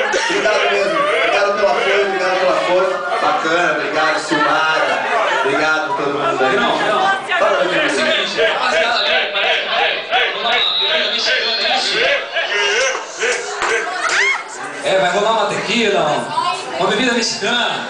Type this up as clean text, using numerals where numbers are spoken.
Obrigado mesmo. Obrigado pelo apoio, obrigado pela força. Bacana, obrigado, Silmara. Obrigado a todo mundo aí. Não. Fala aí, É o seguinte, rapaziada, peraí. Vou dar uma bebida mexicana, isso? Vai rolar uma tequila, uma bebida mexicana.